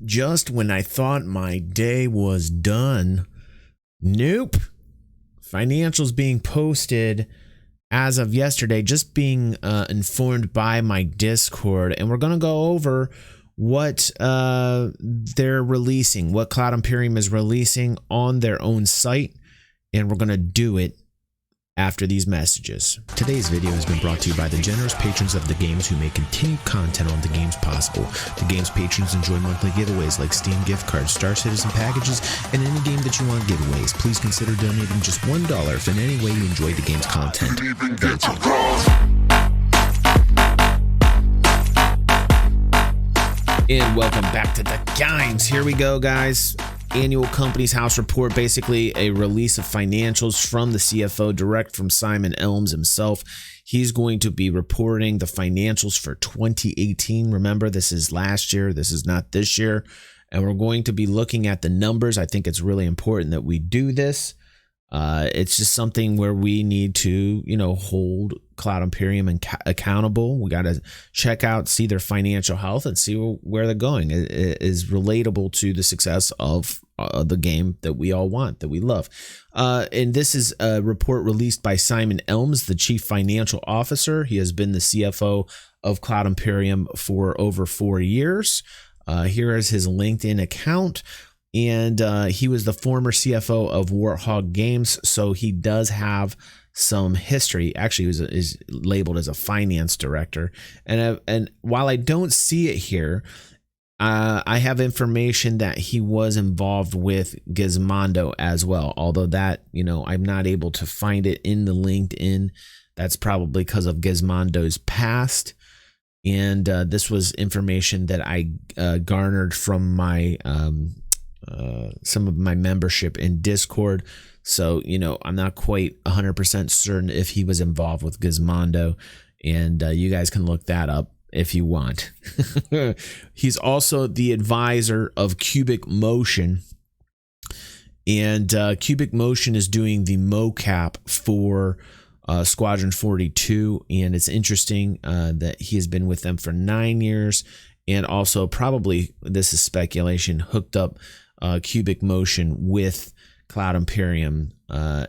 just when I thought my day was done, nope. Financials being posted as of yesterday, just being informed by my Discord. And we're going to go over what they're releasing, what Cloud Imperium is releasing on their own site. And we're going to do it after these messages. Today's video has been brought to you by the generous patrons of the games who make continued content on the games possible. The games patrons enjoy monthly giveaways like Steam gift cards, Star Citizen packages, and any game that you want giveaways. Please consider donating just $1 if in any way you enjoy the game's content. Thank you. And welcome back to the games. Here we go, guys. Annual Companies House report, basically a release of financials from the CFO, direct from Simon Elms himself. He's going to be reporting the financials for 2018. Remember, this is last year. This is not this year. And we're going to be looking at the numbers. I think it's really important that we do this. It's just something where we need to, hold Cloud Imperium accountable. We got to check out, see their financial health and see where they're going. It is relatable to the success of the game that we all want, that we love. And this is a report released by Simon Elms, the chief financial officer. He has been the CFO of Cloud Imperium for over 4 years. Here is his LinkedIn account. And he was the former CFO of Warthog Games, so he does have some history. Actually, he is labeled as a finance director. And while I don't see it here, I have information that he was involved with Gizmondo as well. Although that, I'm not able to find it in the LinkedIn. That's probably because of Gizmondo's past. And this was information that I garnered from my some of my membership in Discord. So, I'm not quite 100% certain if he was involved with Gizmondo, and you guys can look that up if you want. He's also the advisor of Cubic Motion, and Cubic Motion is doing the mocap for Squadron 42, and it's interesting that he has been with them for 9 years, and also probably, this is speculation, hooked up Cubic Motion with Cloud Imperium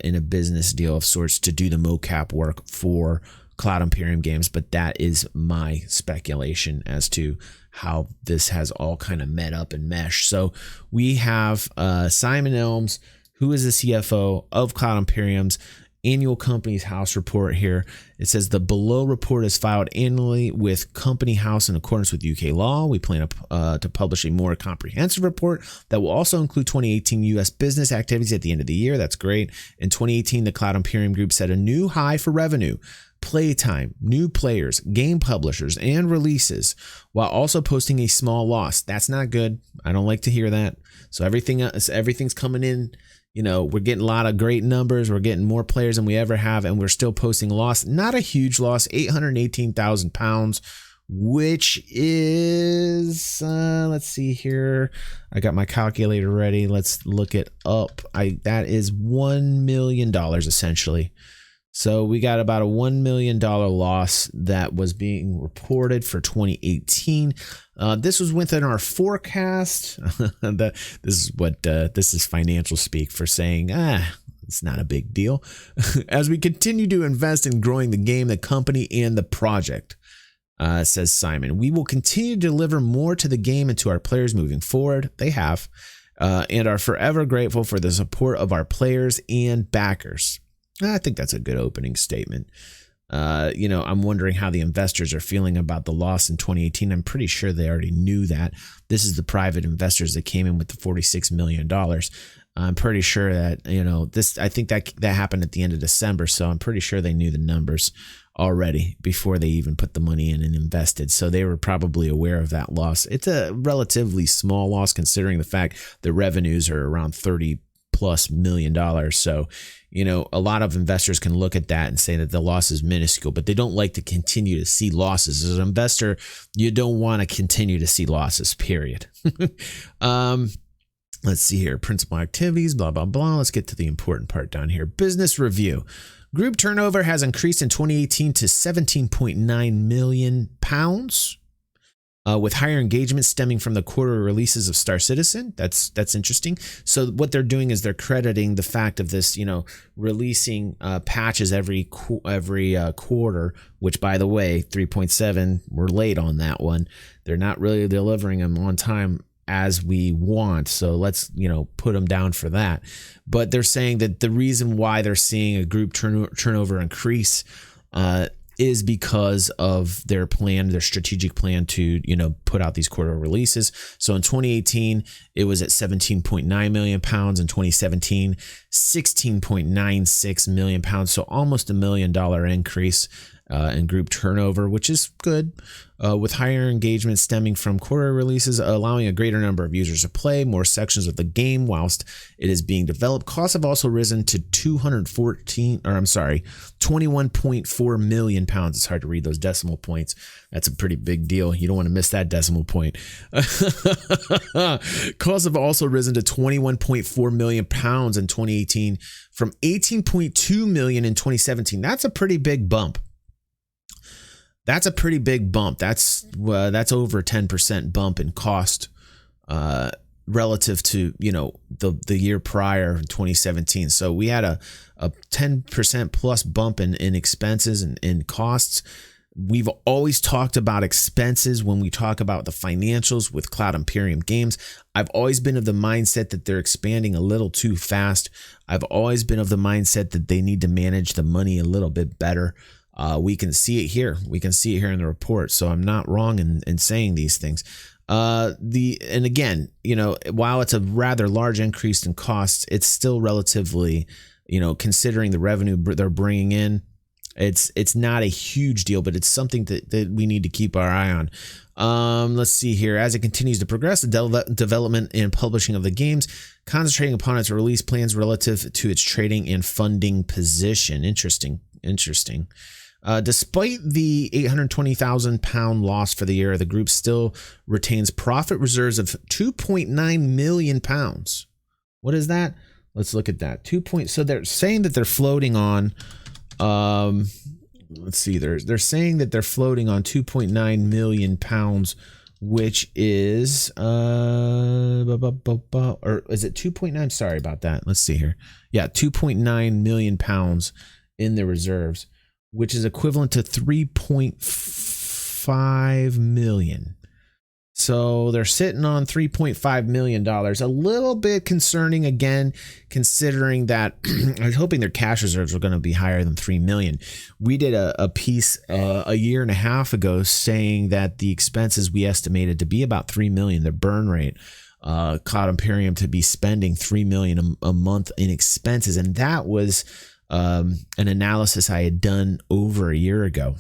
in a business deal of sorts to do the mocap work for Cloud Imperium games. But that is my speculation as to how this has all kind of met up and meshed. So we have Simon Elms, who is the CFO of Cloud Imperium's Annual Companies House report here. It says the below report is filed annually with Company House in accordance with UK law. We plan to publish a more comprehensive report that will also include 2018 US business activities at the end of the year. That's great. In 2018, the Cloud Imperium Group set a new high for revenue, playtime, new players, game publishers, and releases, while also posting a small loss. That's not good. I don't like to hear that. So everything's coming in. We're getting a lot of great numbers. We're getting more players than we ever have, and we're still posting a loss. Not a huge loss, £818,000, which is, let's see here. I got my calculator ready. Let's look it up. That is $1 million essentially. So we got about a $1 million loss that was being reported for 2018. This was within our forecast. This is financial speak for saying, it's not a big deal. As we continue to invest in growing the game, the company, and the project, says Simon, we will continue to deliver more to the game and to our players moving forward. They have, and are forever grateful for the support of our players and backers. I think that's a good opening statement. I'm wondering how the investors are feeling about the loss in 2018. I'm pretty sure they already knew that. This is the private investors that came in with the $46 million. I'm pretty sure that, I think that happened at the end of December. So I'm pretty sure they knew the numbers already before they even put the money in and invested. So they were probably aware of that loss. It's a relatively small loss considering the fact that revenues are around $30+ million. So, a lot of investors can look at that and say that the loss is minuscule, but they don't like to continue to see losses. As an investor, you don't want to continue to see losses, period. Let's see here. Principal activities, blah, blah, blah. Let's get to the important part down here. Business review. Group turnover has increased in 2018 to £17.9 million. with higher engagement stemming from the quarterly releases of Star Citizen. That's interesting. So what they're doing is they're crediting the fact of this, releasing patches every quarter, which, by the way, 3.7, we're late on that one. They're not really delivering them on time as we want. So let's, put them down for that. But they're saying that the reason why they're seeing a group turnover increase is because of their strategic plan to, put out these quarter releases. So in 2018, it was at 17.9 million pounds. In 2017, 16.96 million pounds. So almost $1 million increase in group turnover, which is good, with higher engagement stemming from quarter releases, allowing a greater number of users to play more sections of the game whilst it is being developed. Costs have also risen to 21.4 million pounds. It's hard to read those decimal points. That's a pretty big deal. You don't want to miss that decimal point. Costs have also risen to 21.4 million pounds in 2018 from 18.2 million in 2017. That's a pretty big bump. That's a pretty big bump. That's over a 10% bump in cost relative to, the year prior in 2017. So we had a 10% plus bump in expenses and in costs. We've always talked about expenses when we talk about the financials with Cloud Imperium Games. I've always been of the mindset that they're expanding a little too fast. I've always been of the mindset that they need to manage the money a little bit better. We can see it here. We can see it here in the report. So I'm not wrong in saying these things. And again, while it's a rather large increase in costs, it's still relatively, considering the revenue they're bringing in, it's not a huge deal, but it's something that we need to keep our eye on. Let's see here. As it continues to progress, the development and publishing of the games, concentrating upon its release plans relative to its trading and funding position. Interesting. Despite the 820,000 pound loss for the year, the group still retains profit reserves of 2.9 million pounds. What is that? Let's look at that. So they're saying that they're floating on. Let's see. They're saying that they're floating on 2.9 million pounds, which is or is it 2.9? Sorry about that. Let's see here. Yeah, 2.9 million pounds in the reserves, which is equivalent to 3.5 million. So they're sitting on $3.5 million. A little bit concerning, again, considering that I was hoping their cash reserves were going to be higher than 3 million. We did a piece a year and a half ago saying that the expenses we estimated to be about 3 million, their burn rate, Cloud Imperium to be spending 3 million a month in expenses. And that was an analysis I had done over a year ago.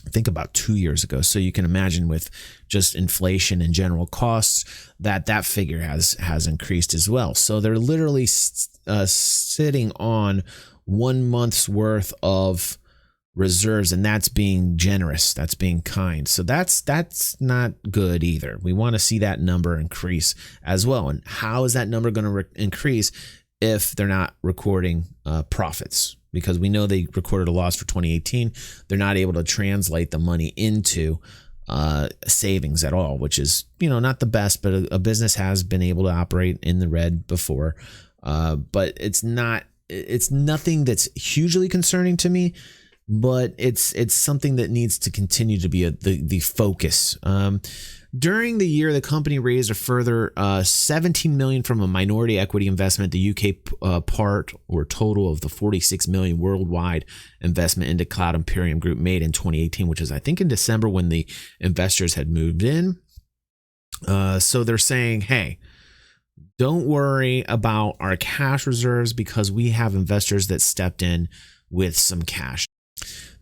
I think about 2 years ago. So you can imagine with just inflation and general costs that figure has increased as well. So they're literally sitting on 1 month's worth of reserves, and that's being generous. That's being kind. So that's not good either. We want to see that number increase as well. And how is that number going to increase if they're not recording profits? Because we know they recorded a loss for 2018. They're not able to translate the money into savings at all, which is, not the best, but a business has been able to operate in the red before. But it's nothing that's hugely concerning to me, but it's something that needs to continue to be the focus. During the year, the company raised a further 17 million from a minority equity investment, the UK part or total of the 46 million worldwide investment into Cloud Imperium Group made in 2018, which is, I think, in December when the investors had moved in. So they're saying, hey, don't worry about our cash reserves because we have investors that stepped in with some cash.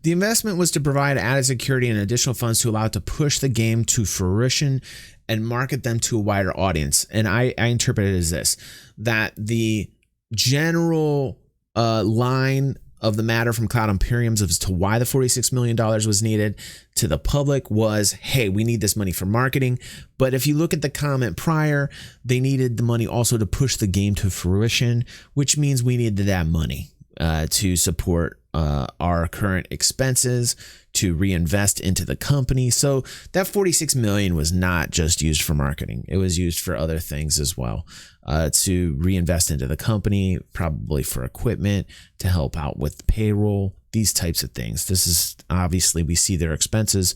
The investment was to provide added security and additional funds to allow it to push the game to fruition and market them to a wider audience. And I interpret it as this, that the general line of the matter from Cloud Imperiums as to why the $46 million was needed to the public was, hey, we need this money for marketing. But if you look at the comment prior, they needed the money also to push the game to fruition, which means we needed that money to support our current expenses, to reinvest into the company. So that 46 million was not just used for marketing. It was used for other things as well, to reinvest into the company, probably for equipment, to help out with payroll, these types of things. This is obviously, we see their expenses,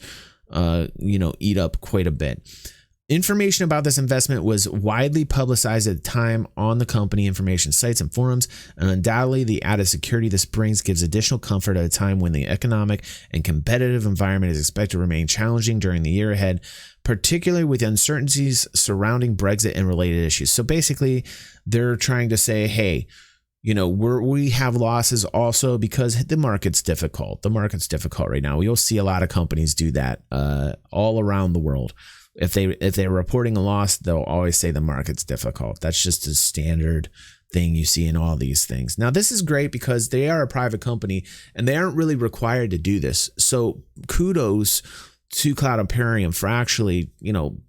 eat up quite a bit. Information about this investment was widely publicized at the time on the company information sites and forums, and undoubtedly the added security this brings gives additional comfort at a time when the economic and competitive environment is expected to remain challenging during the year ahead, particularly with uncertainties surrounding Brexit and related issues. So basically, they're trying to say, hey, we have losses also because the market's difficult. The market's difficult right now. You'll see a lot of companies do that all around the world. If they're reporting a loss, they'll always say the market's difficult. That's just a standard thing you see in all these things. Now, this is great because they are a private company and they aren't really required to do this. So kudos to Cloud Imperium for actually,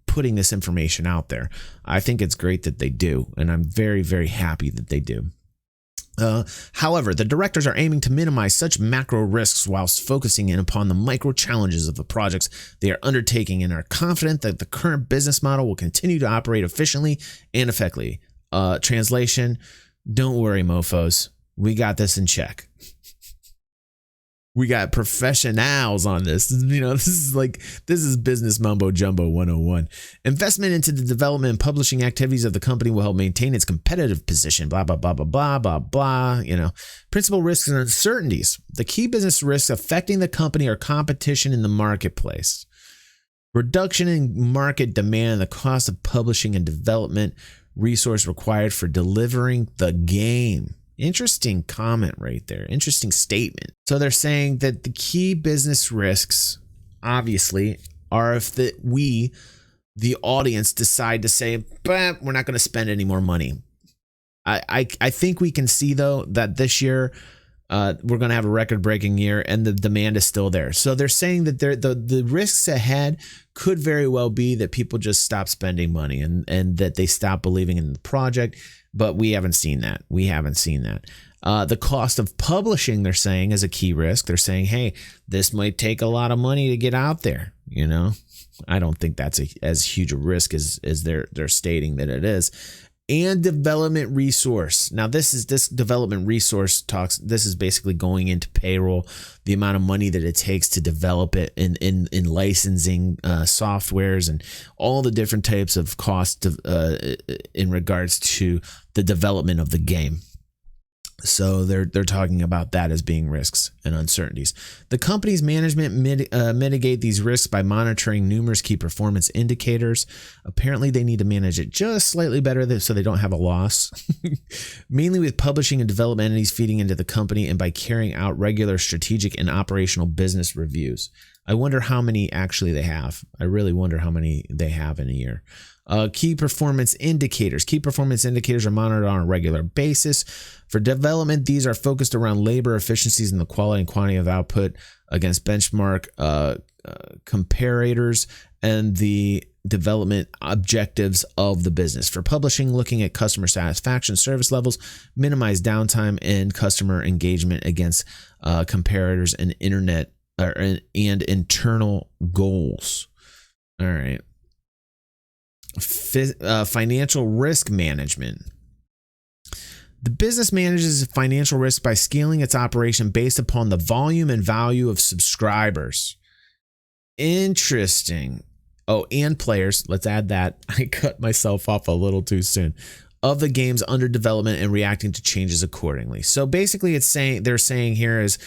putting this information out there. I think it's great that they do, and I'm very, very happy that they do. However, the directors are aiming to minimize such macro risks whilst focusing in upon the micro challenges of the projects they are undertaking and are confident that the current business model will continue to operate efficiently and effectively. Translation, don't worry, mofos. We got this in check. We got professionals on this. This is business mumbo jumbo 101. Investment into the development and publishing activities of the company will help maintain its competitive position, blah, blah, blah, blah, blah, blah, blah. Principal risks and uncertainties. The key business risks affecting the company are competition in the marketplace, reduction in market demand, and the cost of publishing and development resource required for delivering the game. Interesting comment right there. Interesting statement. So they're saying that the key business risks, obviously, are if the audience, decide to say, but we're not going to spend any more money. I think we can see, though, that this year we're going to have a record-breaking year and the demand is still there. So they're saying that the risks ahead could very well be that people just stop spending money and that they stop believing in the project. But we haven't seen that. The cost of publishing, they're saying, is a key risk. They're saying, hey, this might take a lot of money to get out there. I don't think that's as huge a risk as they're stating that it is. And development resource. Now, this development resource talks. This is basically going into payroll, the amount of money that it takes to develop it in licensing softwares and all the different types of costs in regards to the development of the game. So they're talking about that as being risks and uncertainties. The company's management mitigate these risks by monitoring numerous key performance indicators. Apparently, they need to manage it just slightly better so they don't have a loss. Mainly with publishing and development entities feeding into the company and by carrying out regular strategic and operational business reviews. I wonder how many actually they have. I really wonder how many they have in a year. Key performance indicators. Key performance indicators are monitored on a regular basis. For development, these are focused around labor efficiencies and the quality and quantity of output against benchmark comparators and the development objectives of the business. For publishing, looking at customer satisfaction, service levels, minimize downtime, and customer engagement against comparators and and internal goals. All right. Financial risk management. The business manages financial risk by scaling its operation based upon the volume and value of subscribers. Interesting. Oh, and players. Let's add that. I cut myself off a little too soon. Of the games under development and reacting to changes accordingly. So basically, they're saying here is,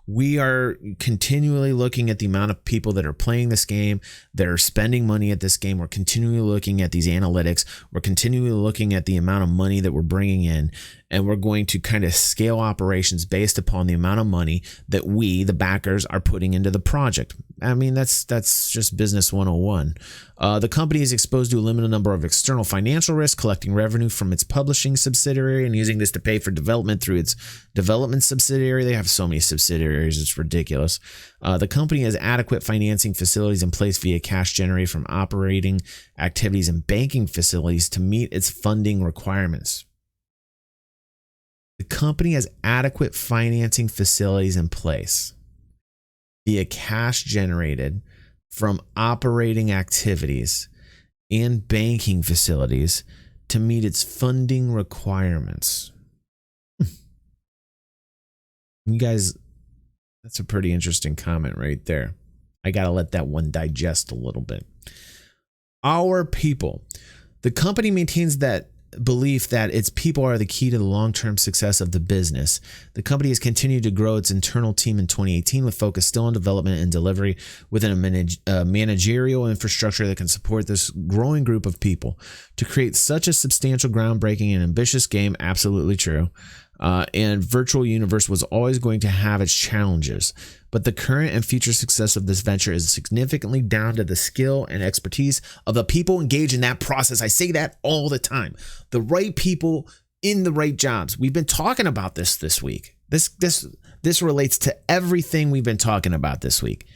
we are continually looking at the amount of people that are playing this game, that are spending money at this game. We're continually looking at these analytics. We're continually looking at the amount of money that we're bringing in, and we're going to kind of scale operations based upon the amount of money that we, the backers, are putting into the project. I mean, that's just business 101. The company is exposed to a limited number of external financial risks, collecting revenue from its publishing subsidiary and using this to pay for development through its development subsidiary. They have so many subsidiaries, it's ridiculous. The company has adequate financing facilities in place via cash generated from operating activities and banking facilities to meet its funding requirements. The company has adequate financing facilities in place. via cash generated from operating activities and banking facilities to meet its funding requirements. You guys, that's a pretty interesting comment right there. I got to let that one digest a little bit. Our people. The company maintains that belief that its people are the key to the long-term success of the business. The company has continued to grow its internal team in 2018 with focus still on development and delivery within a managerial infrastructure that can support this growing group of people. To create such a substantial, groundbreaking, and ambitious game, absolutely true. And virtual universe was always going to have its challenges, but the current and future success of this venture is significantly down to the skill and expertise of the people engaged in that process. I say that all the time. The right people in the right jobs. We've been talking about this week. This relates to everything we've been talking about this week.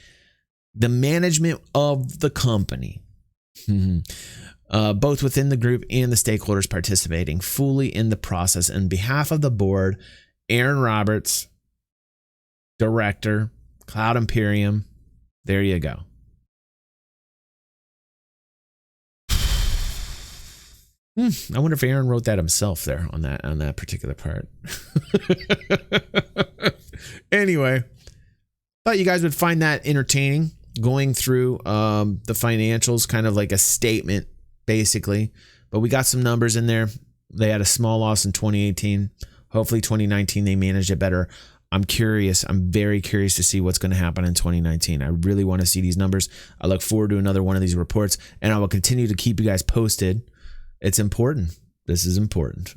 The management of the company. Both within the group and the stakeholders participating fully in the process. On behalf of the board, Aaron Roberts, Director, Cloud Imperium, there you go. I wonder if Aaron wrote that himself there on that particular part. Anyway, thought you guys would find that entertaining, going through the financials, kind of like a statement, basically. But we got some numbers in there. They had a small loss in 2018. Hopefully 2019 they managed it better. I'm curious. I'm very curious to see what's going to happen in 2019. I really want to see these numbers. I look forward to another one of these reports, and I will continue to keep you guys posted. It's important. This is important.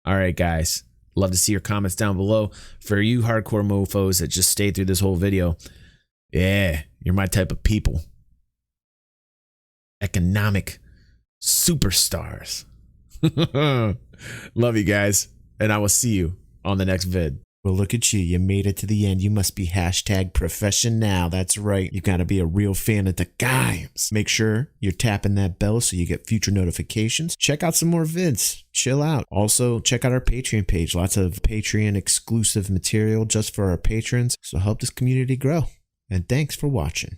All right, guys. Love to see your comments down below. For you hardcore mofos that just stayed through this whole video, yeah, you're my type of people. Economic superstars. Love you guys, and I will see you on the next vid. Well, look at you. You made it to the end. You must be #professional. That's right. You got to be a real fan of the games. Make sure you're tapping that bell so you get future notifications. Check out some more vids. Chill out. Also, check out our Patreon page. Lots of Patreon exclusive material just for our patrons. So help this community grow. And thanks for watching.